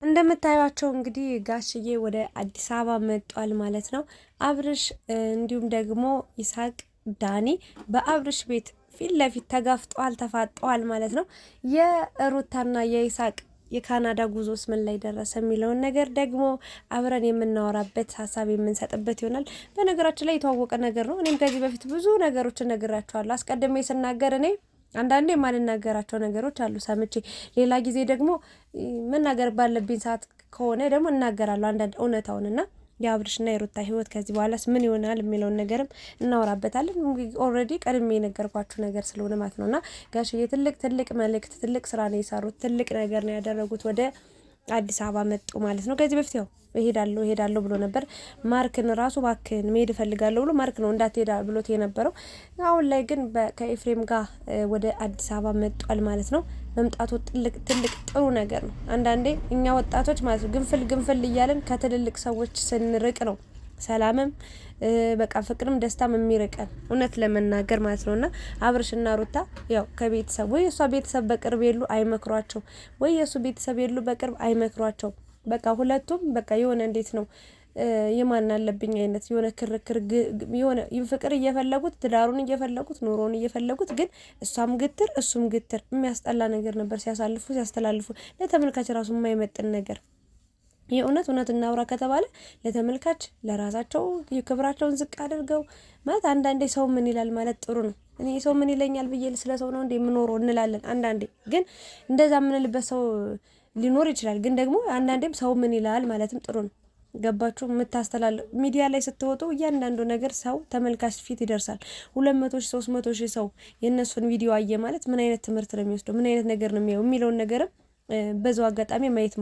እንደምታዩቸው እንግዲህ ጋሽዬ ወደ አዲስ አበባ መጧል ማለት ነው። አብርሽ እንዲሁም ደግሞ ይሳቅ ዳኒ በአብርሽ ቤት ፊት ለፊት ተጋፍጠዋል፣ ተፋጠዋል ማለት ነው። የሩታና የይሳቅ የካናዳ ጉዞስ ምን ላይ ደረሰ የሚለውን ነገር ደግሞ አብረን የምናወራበት ሀሳብ የምንሰጥበት ይሆናል። በነገራችን ላይ የተዋወቀ ነገር ነው። እኔም ከዚህ በፊት ብዙ ነገሮችን ነግራችኋለሁ። አስቀድሜ ስናገር እኔ አንዳንዴ የማልናገራቸው ነገሮች አሉ ሰምቼ፣ ሌላ ጊዜ ደግሞ መናገር ባለብኝ ሰዓት ከሆነ ደግሞ እናገራለሁ አንዳንድ እውነታውንና የአብርሽና የሩታ ህይወት ከዚህ በኋላስ ምን ይሆናል የሚለውን ነገርም እናወራበታለን። ኦልሬዲ ቀድሜ የነገርኳችሁ ነገር ስለሆነ ማለት ነውና ጋሽዬ ትልቅ መልእክት ትልቅ ስራ ነው የሰሩት፣ ትልቅ ነገር ነው ያደረጉት። ወደ አዲስ አበባ መጡ ማለት ነው። ከዚህ በፊት ያው እሄዳለሁ ብሎ ነበር። ማርክን ራሱ ባክን መሄድ እፈልጋለሁ ብሎ ማርክ ነው እንዳትሄዳ ብሎት የነበረው። አሁን ላይ ግን ከኤፍሬም ጋር ወደ አዲስ አበባ መጧል ማለት ነው። መምጣቱ ትልቅ ጥሩ ነገር ነው። አንዳንዴ እኛ ወጣቶች ማለት ነው ግንፍል እያለን ከትልልቅ ሰዎች ስንርቅ ነው ሰላምም በቃ ፍቅርም ደስታም የሚርቀን እውነት ለመናገር ማለት ነውና አብርሽና ሩታ ያው ከቤተሰብ ወይ እሷ ቤተሰብ በቅርብ የሉ አይመክሯቸው፣ ወይ የሱ ቤተሰብ የሉ በቅርብ አይመክሯቸው። በቃ ሁለቱም በቃ የሆነ እንዴት ነው የማን አለብኝ አይነት የሆነ ክርክር የሆነ ፍቅር እየፈለጉት ትዳሩን እየፈለጉት ኑሮውን እየፈለጉት ግን እሷም ግትር እሱም ግትር የሚያስጠላ ነገር ነበር ሲያስተላልፉ ለተመልካች ራሱ የማይመጥን ነገር። የእውነት እናውራ ከተባለ ለተመልካች ለራሳቸው የክብራቸውን ዝቅ አድርገው ማለት አንዳንዴ ሰው ምን ይላል ማለት ጥሩ ነው። እኔ ሰው ምን ይለኛል ብዬ ስለ ሰው ነው እንደ የምኖረው እንላለን። አንዳንዴ ግን እንደዛ የምንልበት ሰው ሊኖር ይችላል። ግን ደግሞ አንዳንዴም ሰው ምን ይላል ማለትም ጥሩ ነው። ገባችሁ? የምታስተላልፉ ሚዲያ ላይ ስትወጡ እያንዳንዱ ነገር ሰው ተመልካች ፊት ይደርሳል። 200,000 300,000 ሰው የእነሱን ቪዲዮ አየ ማለት ምን አይነት ትምህርት ነው የሚወስደው፣ ምን አይነት ነገር ነው የሚያየው የሚለውን ነገርም በዛው አጋጣሚ ማየት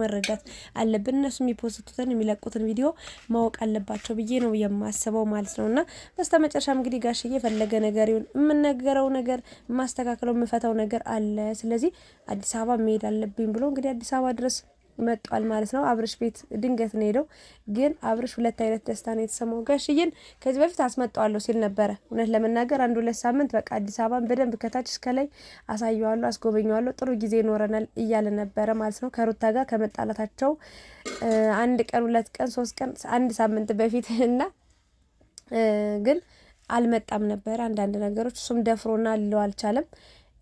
መረዳት አለብን። እነሱ የሚፖስቱትን የሚለቁትን ቪዲዮ ማወቅ አለባቸው ብዬ ነው የማስበው ማለት ነውና በስተመጨረሻም እንግዲህ ጋሽዬ ፈለገ ነገር ይሁን የምነገረው ነገር ማስተካከለው የምፈታው ነገር አለ፣ ስለዚህ አዲስ አበባ መሄድ አለብኝ ብሎ እንግዲህ አዲስ አበባ ድረስ መጥቷል ማለት ነው። አብርሽ ቤት ድንገት ነው ሄደው፣ ግን አብርሽ ሁለት አይነት ደስታ ነው የተሰማው። ጋሽዬን ከዚህ በፊት አስመጣዋለሁ ሲል ነበረ። እውነት ለመናገር 1-2 ሳምንት በቃ አዲስ አበባን በደንብ ከታች እስከ ላይ አሳየዋለሁ፣ አስጎበኘዋለሁ፣ ጥሩ ጊዜ ይኖረናል እያለ ነበረ ማለት ነው። ከሩታ ጋር ከመጣላታቸው 1 ቀን 2 ቀን 3 ቀን 1 ሳምንት በፊት እና ግን አልመጣም ነበረ። አንዳንድ ነገሮች እሱም ደፍሮና ሊለው አልቻለም።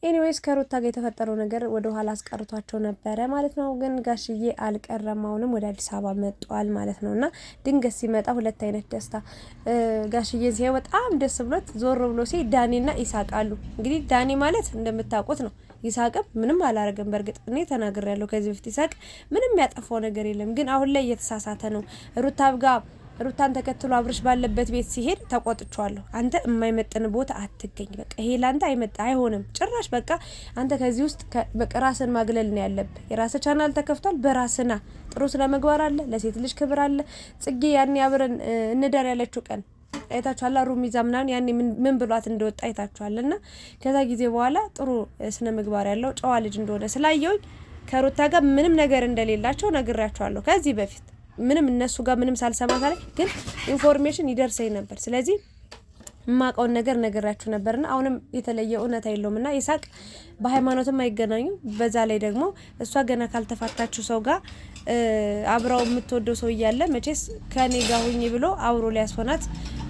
ኤኒዌይስ ከሩታ ጋር የተፈጠረው ነገር ወደ ኋላ አስቀርቷቸው ነበረ ማለት ነው። ግን ጋሽዬ አልቀረም፣ አሁንም ወደ አዲስ አበባ መጥቷል ማለት ነውና ድንገት ሲመጣ ሁለት አይነት ደስታ። ጋሽዬ ሲያይ በጣም ደስ ብሎት ዞር ብሎ ሲይ ዳኒና ይሳቅ አሉ። እንግዲህ ዳኒ ማለት እንደምታውቁት ነው። ይሳቅም ምንም አላረገም። በእርግጥ እኔ ተናግሬያለሁ ከዚህ በፊት ይሳቅ ምንም ያጠፋው ነገር የለም። ግን አሁን ላይ እየተሳሳተ ነው። ሩታን ተከትሎ አብርሽ ባለበት ቤት ሲሄድ ተቆጥቻለሁ። አንተ የማይመጥን ቦታ አትገኝ፣ በቃ ይሄ ላንተ አይሆንም ጭራሽ። በቃ አንተ ከዚህ ውስጥ በቃ ራስን ማግለል ነው ያለብህ። የራስ ቻናል ተከፍቷል፣ በራስና ጥሩ ስነ ምግባር አለ፣ ለሴት ልጅ ክብር አለ። ጽጌ ያኔ አብረን እንደር ያለችው ቀን አይታችኋል። ሩሚ ዛምናን ያኔ ምን ብሏት እንደወጣ አይታችኋልና ከዛ ጊዜ በኋላ ጥሩ ስነ ምግባር ያለው ጨዋ ልጅ እንደሆነ ስላየው ከሩታ ጋር ምንም ነገር እንደሌላቸው ነግራችኋለሁ ከዚህ በፊት ምንም እነሱ ጋር ምንም ሳልሰማ ታዲያ ግን ኢንፎርሜሽን ይደርሰኝ ነበር። ስለዚህ ማቀውን ነገር ነግራችሁ ነበርና አሁንም የተለየ እውነት አይለውምና ይሳቅ በሃይማኖትም አይገናኙ። በዛ ላይ ደግሞ እሷ ገና ካልተፋታችሁ ሰው ጋር አብራው የምትወደው ሰው እያለ መቼስ ከኔ ጋር ሁኚ ብሎ አብሮ ሊያስሆናት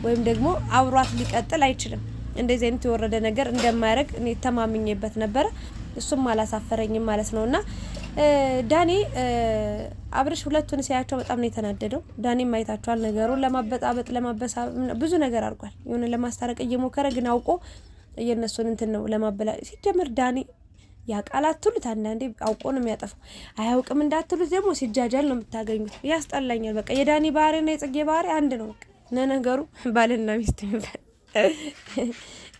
ወይም ደግሞ አብሯት ሊቀጥል አይችልም። እንደዚህ አይነት የወረደ ነገር እንደማያደርግ እኔ ተማምኜበት ነበረ። እሱም አላሳፈረኝም ማለት ነውና ዳኒ አብርሽ ሁለቱን ሲያያቸው በጣም ነው የተናደደው። ዳኒ ማይታቸዋል ነገሩን ለማበጣበጥ ብዙ ነገር አድርጓል። የሆነ ለማስታረቅ እየሞከረ ግን አውቆ የነሱን እንትን ነው ለማበላ ሲጀምር ዳኒ ያቃላት ትሉት አንዳንዴ አውቆ ነው የሚያጠፋው። አያውቅም እንዳትሉት ደግሞ ሲጃጃል ነው የምታገኙት። ያስጠላኛል። በቃ የዳኒ ባህሪና የጽጌ ባህሪ አንድ ነው። በቃ ነገሩ ባልና ሚስት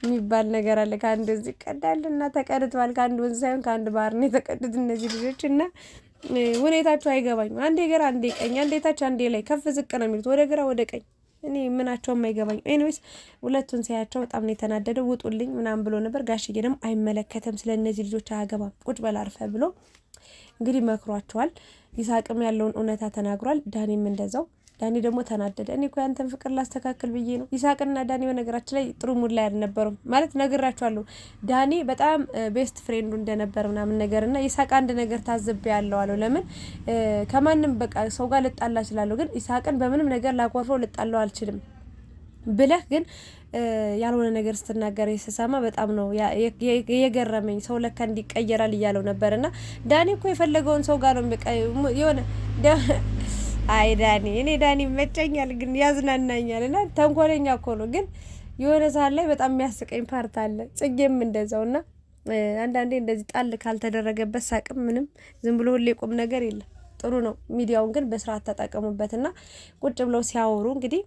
የሚባል ነገር አለ። ከአንድ ወንዝ ይቀዳልና ተቀድቷል። ከአንድ ወንዝ ሳይሆን ከአንድ ባህር ነው የተቀዱት እነዚህ ልጆች እና ሁኔታቸው አይገባኝም። አንዴ ግራ አንዴ ቀኝ፣ አንዴ ታች አንዴ ላይ ከፍ ዝቅ ነው የሚሉት፣ ወደ ግራ ወደ ቀኝ። እኔ ምናቸውም አይገባኝም። ኤኒዌይስ ሁለቱን ሲያያቸው በጣም ነው የተናደደው። ውጡልኝ ምናምን ብሎ ነበር። ጋሽዬ ደግሞ አይመለከተም፣ ስለ እነዚህ ልጆች አያገባም፣ ቁጭ በል አርፈ ብሎ እንግዲህ መክሯቸዋል። ይሳቅም ያለውን እውነታ ተናግሯል። ዳኒም እንደዛው። ዳኒ ደግሞ ተናደደ። እኔ እኮ ያንተን ፍቅር ላስተካክል ብዬ ነው። ይሳቅና ዳኒ በነገራችን ላይ ጥሩ ሙድ ላይ አልነበሩም ማለት ነግራቸዋለሁ። ዳኒ በጣም ቤስት ፍሬንዱ እንደነበር ምናምን ነገር እና ይሳቅ አንድ ነገር ታዝብ ያለው አለው። ለምን ከማንም በቃ ሰው ጋር ልጣላ እችላለሁ፣ ግን ይሳቅን በምንም ነገር ላኮርፈው ልጣላው አልችልም ብለህ ግን ያልሆነ ነገር ስትናገር ስሰማ በጣም ነው የገረመኝ። ሰው ለካ እንዲቀየራል እያለው ነበርና ዳኒ እኮ የፈለገውን ሰው ጋር ነው በቃ የሆነ አይ ዳኒ እኔ ዳኒ መጨኛል ግን ያዝናናኛል እና ተንኮለኛ እኮ ነው። ግን የሆነ ሰዓት ላይ በጣም የሚያስቀኝ ፓርት አለ። ጽጌም እንደዛውና አንዳንዴ እንደዚህ ጣል ካልተደረገበት ሳቅም ምንም ዝም ብሎ ሁሌ ቁም ነገር የለም። ጥሩ ነው። ሚዲያውን ግን በስርዓት ተጠቀሙበትና ቁጭ ብለው ሲያወሩ እንግዲህ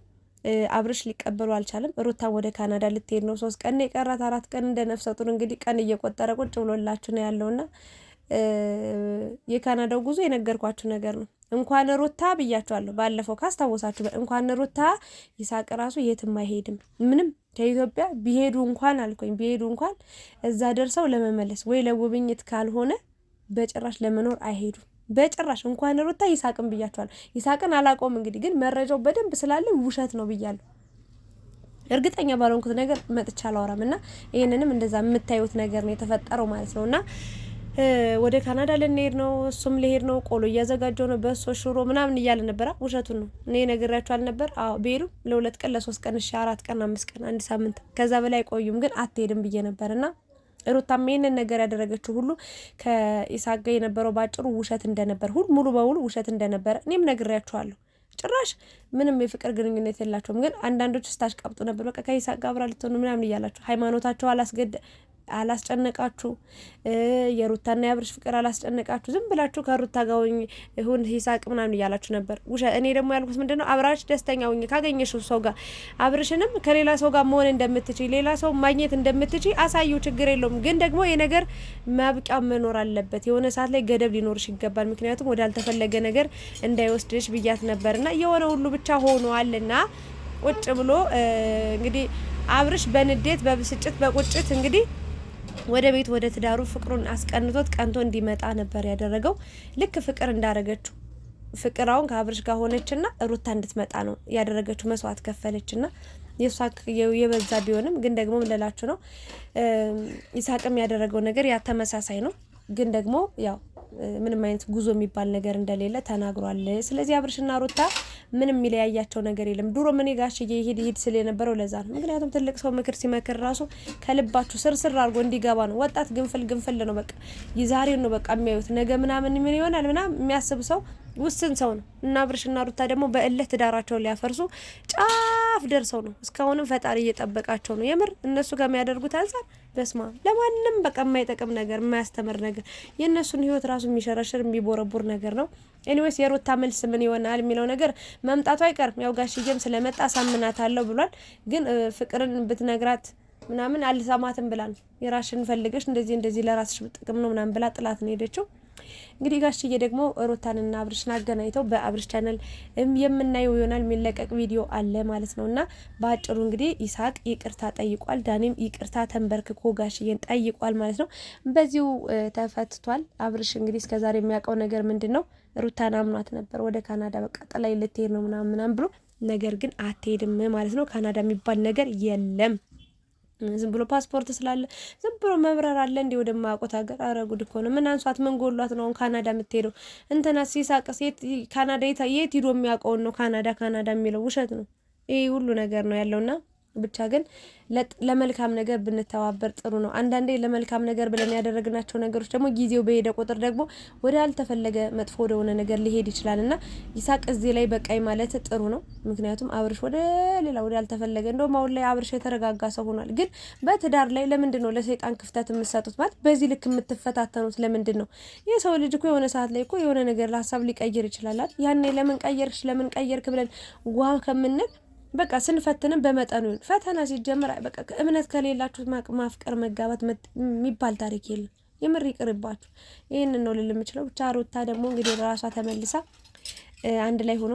አብርሽ ሊቀበሉ አልቻለም። ሩታም ወደ ካናዳ ልትሄድ ነው። 3 ቀን የቀራት 4 ቀን እንደ ነፍሰ ጡር እንግዲህ ቀን እየቆጠረ ቁጭ ብሎላችሁ ነው ያለውና የካናዳው ጉዞ የነገርኳችሁ ነገር ነው። እንኳን ሩታ ብያችኋለሁ ባለፈው ካስታወሳችሁ፣ እንኳን ሩታ ይሳቅ ራሱ የትም አይሄድም። ምንም ከኢትዮጵያ ቢሄዱ እንኳን አልኩኝ ቢሄዱ እንኳን እዛ ደርሰው ለመመለስ ወይ ለጉብኝት ካልሆነ በጭራሽ ለመኖር አይሄዱም። በጭራሽ እንኳን ሩታ ይሳቅን ብያችኋለሁ። ይሳቅን አላቆም እንግዲህ ግን መረጃው በደንብ ስላለ ውሸት ነው ብያለሁ። እርግጠኛ ባልሆንኩት ነገር መጥቻ አላወራም እና ይሄንንም እንደዛ የምታዩት ነገር ነው የተፈጠረው ማለት ነውና ወደ ካናዳ ልንሄድ ነው፣ እሱም ሊሄድ ነው፣ ቆሎ እያዘጋጀው ነው፣ በሶ ሽሮ ምናምን እያለ ነበር። ውሸቱን ነው። እኔ ነግራችሁ አልነበር? አዎ ቢሄዱ ለ2 ቀን ለ3 ቀን እሺ 4 ቀን 5 ቀን 1 ሳምንት ከዛ በላይ ቆዩም፣ ግን አትሄድም ብዬ ነበርና ሩታም ይሄንን ነገር ያደረገችው ሁሉ ከኢሳቅ ጋር የነበረው ባጭሩ ውሸት እንደነበር ሙሉ በሙሉ ውሸት እንደነበረ እኔም ነግሬያችኋለሁ። ጭራሽ ምንም የፍቅር ግንኙነት የላቸውም። ግን አንዳንዶች ስታሽቃብጡ ነበር። በቃ ከኢሳቅ ጋር አብራ ልትሆኑ ምናምን እያላችሁ ሃይማኖታቸው አላስጨነቃችሁ፣ የሩታና የአብርሽ ፍቅር አላስጨነቃችሁ። ዝም ብላችሁ ከሩታ ጋር ሁን ይሳቅ ምናምን እያላችሁ ነበር። እኔ ደግሞ ያልኩት ምንድነው አብራሽ ደስተኛ ሁኝ ካገኘሽው ሰው ጋር አብርሽንም ከሌላ ሰው ጋር መሆን እንደምትችይ ሌላ ሰው ማግኘት እንደምትችይ አሳዩ፣ ችግር የለውም። ግን ደግሞ የነገር ማብቂያ መኖር አለበት። የሆነ ሰዓት ላይ ገደብ ሊኖርሽ ይገባል። ምክንያቱም ወዳልተፈለገ ነገር እንዳይወስድሽ ብያት ነበርና የሆነ ሁሉ ብቻ ሆኗልና ቁጭ ብሎ እንግዲህ አብርሽ በንዴት በብስጭት በቁጭት እንግዲህ ወደ ቤት ወደ ትዳሩ ፍቅሩን አስቀንቶት ቀንቶ እንዲመጣ ነበር ያደረገው። ልክ ፍቅር እንዳረገችው ፍቅራውን ከአብርሽ ጋር ሆነችና ሩታ እንድትመጣ ነው ያደረገችው። መስዋዕት ከፈለችና የሷ የበዛ ቢሆንም ግን ደግሞ ምንላችሁ ነው ይሳቅም ያደረገው ነገር ያ ተመሳሳይ ነው። ግን ደግሞ ያው ምንም አይነት ጉዞ የሚባል ነገር እንደሌለ ተናግሯል። ስለዚህ አብርሽና ሩታ ምንም የሚለያያቸው ነገር የለም። ድሮ ምን ጋሽዬ ይሄድ ስለ የነበረው ለዛ ነው። ምክንያቱም ትልቅ ሰው ምክር ሲመክር ራሱ ከልባችሁ ስርስር አድርጎ እንዲገባ ነው። ወጣት ግንፍል ነው በቃ የዛሬው ነው በቃ የሚያዩት ነገ ምናምን ምን ይሆናል ምናምን የሚያስብ ሰው ውስን ሰው ነው። እና አብርሽና ሩታ ደግሞ በእልህ ትዳራቸውን ሊያፈርሱ ጫፍ ደርሰው ነው። እስካሁንም ፈጣሪ እየጠበቃቸው ነው። የምር እነሱ ጋር የሚያደርጉት አንፃር በስማ ለማንም በቃ የማይጠቅም ነገር የማያስተምር ነገር የእነሱን ህይወት ራሱ የሚሸረሽር የሚቦረቡር ነገር ነው። ኤኒዌይስ የሩታ መልስ ምን ይሆናል የሚለው ነገር መምጣቱ አይቀርም። ያው ጋሽዬም ስለመጣ ሳምናታለሁ ብሏል። ግን ፍቅርን ብትነግራት ምናምን አልሰማትም ብላ ነው የራስሽን ፈልገሽ እንደዚህ ለራስሽ ጥቅም ነው ምናምን ብላ ጥላት ነው ሄደችው። እንግዲህ ጋሽዬ ደግሞ ሩታንና አብርሽን አገናኝተው በአብርሽ ቻናል የምናየው ይሆናል። የሚለቀቅ ቪዲዮ አለ ማለት ነውና በአጭሩ እንግዲህ ይሳቅ ይቅርታ ጠይቋል። ዳኒም ይቅርታ ተንበርክኮ ጋሽዬን ጠይቋል ማለት ነው። በዚሁ ተፈትቷል። አብርሽ እንግዲህ እስከዛሬ የሚያውቀው ነገር ምንድነው? ሩታን አምኗት ነበር ወደ ካናዳ በቃ ጥላይ ልትሄድ ነው ምናምን ብሎ፣ ነገር ግን አትሄድም ማለት ነው። ካናዳ የሚባል ነገር የለም። ዝም ብሎ ፓስፖርት ስላለ ዝም ብሎ መብረር አለ እንዴ ወደማያውቁት ሀገር? አረ ጉድ እኮ ነው። ምን አንሷት ምን ጎሏት ነው ካናዳ የምትሄደው? እንትና ሲሳቅስ ካናዳ የት ሂዶ የሚያውቀውን ነው ካናዳ የሚለው? ውሸት ነው። ይሄ ሁሉ ነገር ነው ያለውና ብቻ ግን ለመልካም ነገር ብንተባበር ጥሩ ነው። አንዳንዴ ለመልካም ነገር ብለን ያደረግናቸው ነገሮች ደግሞ ጊዜው በሄደ ቁጥር ደግሞ ወደ አልተፈለገ መጥፎ ወደሆነ ነገር ሊሄድ ይችላልና ይሳቅ እዚህ ላይ በቃይ ማለት ጥሩ ነው። ምክንያቱም አብርሽ ወደ አልተፈለገ እንደውም አሁን ላይ አብርሽ የተረጋጋ ሰው ሆኗል። ግን በትዳር ላይ ለምንድን ነው ለሰይጣን ክፍተት የምትሰጡት? ማለት በዚህ ልክ የምትፈታተኑት ለምንድን ነው? የሰው ልጅ እኮ የሆነ ሰዓት ላይ እኮ የሆነ ነገር ለሀሳብ ሊቀይር ይችላል። ያኔ ለምን ቀየርክ ብለን ጓ ከምንል በቃ ስንፈትንም በመጠኑ ይሁን። ፈተና ሲጀምር በቃ እምነት ከሌላችሁ ማፍቀር መጋባት የሚባል ታሪክ የለም። የምር ይቅርባችሁ። ይሄንን ነው ልል የምችለው። ብቻ ሩታ ደግሞ እንግዲህ ራሷ ተመልሳ አንድ ላይ ሆኖ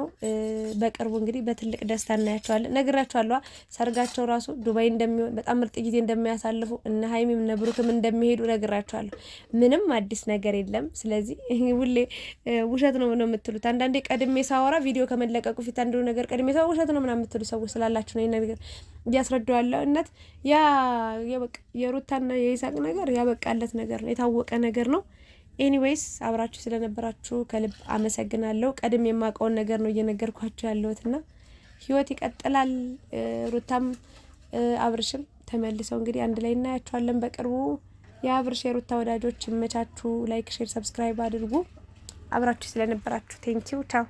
በቅርቡ እንግዲህ በትልቅ ደስታ እናያቸዋለን። ነግራቸዋለሁ ሰርጋቸው ራሱ ዱባይ እንደሚሆን በጣም ምርጥ ጊዜ እንደሚያሳልፉ እነ ሀይሚም እነ ብሩክም እንደሚሄዱ ነግራቸዋለሁ። ምንም አዲስ ነገር የለም። ስለዚህ ሁሌ ውሸት ነው የምትሉት። አንዳንዴ ቀድሜ ሳወራ ቪዲዮ ከመለቀቁ ፊት አንዱ ነገር ቀድሜ ሳወራ ውሸት ነው ምናምን የምትሉ ሰዎች ስላላችሁ ነው ይሄን ነገር እያስረዳዋለሁ። እነት ያ የሩታና የይሳቅ ነገር ያበቃለት ነገር ነው፣ የታወቀ ነገር ነው። ኤኒዌይስ አብራችሁ ስለነበራችሁ ከልብ አመሰግናለሁ። ቀድም የማውቀውን ነገር ነው እየነገርኳችሁ ያለሁትና ህይወት ይቀጥላል። ሩታም አብርሽም ተመልሰው እንግዲህ አንድ ላይ እናያቸዋለን በቅርቡ። የአብርሽ የሩታ ወዳጆች ይመቻችሁ። ላይክ፣ ሼር፣ ሰብስክራይብ አድርጉ። አብራችሁ ስለነበራችሁ ቴንኪው ቻው።